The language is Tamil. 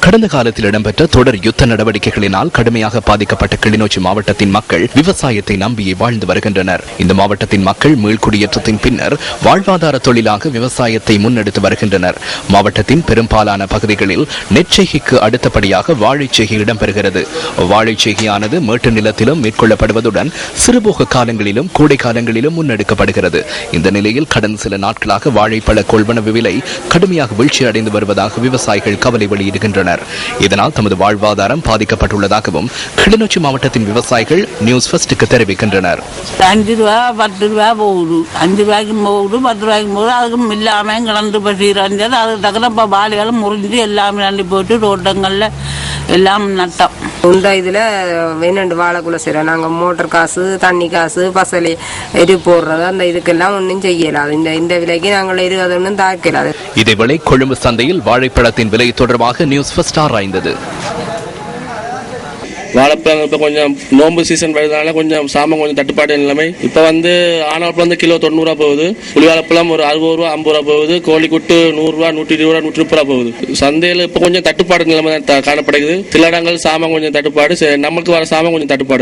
கடந்த காலத்தில் இடம்பெற்ற தொடர் யுத்த நடவடிக்கைகளினால் கடுமையாக பாதிக்கப்பட்ட கிளிநொச்சி மாவட்டத்தின் மக்கள் விவசாயத்தை நம்பியே வாழ்ந்து வருகின்றனர். இந்த மாவட்டத்தின் மக்கள் மீள்குடியேற்றத்தின் பின்னர் வாழ்வாதார தொழிலாக விவசாயத்தை முன்னெடுத்து வருகின்றனர். மாவட்டத்தின் பெரும்பாலான பகுதிகளில் நெற்செய்கைக்கு அடுத்தபடியாக வாழைச்செய்கை இடம்பெறுகிறது. வாழைச்செய்கையானது மேட்டு நிலத்திலும் மேற்கொள்ளப்படுவதுடன் சிறுபோக காலங்களிலும் கோடை காலங்களிலும் முன்னெடுக்கப்படுகிறது. இந்த நிலையில் கடந்த சில நாட்களாக வாழைப்பழ கொள்வனவு விலை கடுமையாக வீழ்ச்சி அடைந்து வருவதாக விவசாயிகள் கவலை வெளியிடுகின்றனர். இதனால் தமது வாழ்வாதாரம் பாதிக்கப்பட்டுள்ளதாகவும் கிளிநொச்சி மாவட்டத்தின் விவசாயிகள் நியூஸ் ஃபர்ஸ்டுக்கு தெரிவிக்கின்றனர். 5 ரூபா 10 ரூபா போகுது, 5 ரூபாய்க்கு போகுது, 10 ரூபாய்க்கு போகுது. அதுக்கும் இல்லாம கிடந்து பசிக்கிறது. அதுக்கு தகுந்த இப்போ பாலிகளும் முறிஞ்சு எல்லாமே நன்றி போட்டு ரோட்டங்கள்ல எல்லாம் நட்டம் உண்டா. இதுல வேணண்டு வாழைக்குள்ள செய்யறோம். நாங்க மோட்டர் காசு, தண்ணி காசு, பசலி எரி போடுறது, அந்த இதுக்கெல்லாம் ஒன்றும் செய்யலாது. இந்த விலைக்கு நாங்கள் அது ஒன்றும் தாக்கலாது. இதேவேளை கொழும்பு சந்தையில் வாழைப்பழத்தின் விலை தொடர்பாக நியூஸ் ஃபர்ஸ்ட் ஆராய்ந்தது. வாழைப்பழம் இப்போ கொஞ்சம் நோம்பு சீசன் வருதுனால கொஞ்சம் சாமான் கொஞ்சம் தட்டுப்பாடு நிலைமை. இப்போ ஆனவாழப்பழம் கிலோ 90 ரூபா போகுது, புளிவாழைப்பழம் ஒரு 60 ரூபா 50 ரூபா போகுது, கோழிக்குட்டு 100 ரூபா 120 ரூபா 130 ரூபா போகுது. சந்தையில் இப்போ கொஞ்சம் தட்டுப்பாடு நிலைமை காணப்படுகிறது. சில இடங்கள் சாமான் கொஞ்சம் தட்டுப்பாடு, நமக்கு வர சாமான் கொஞ்சம் தட்டுப்பாடு.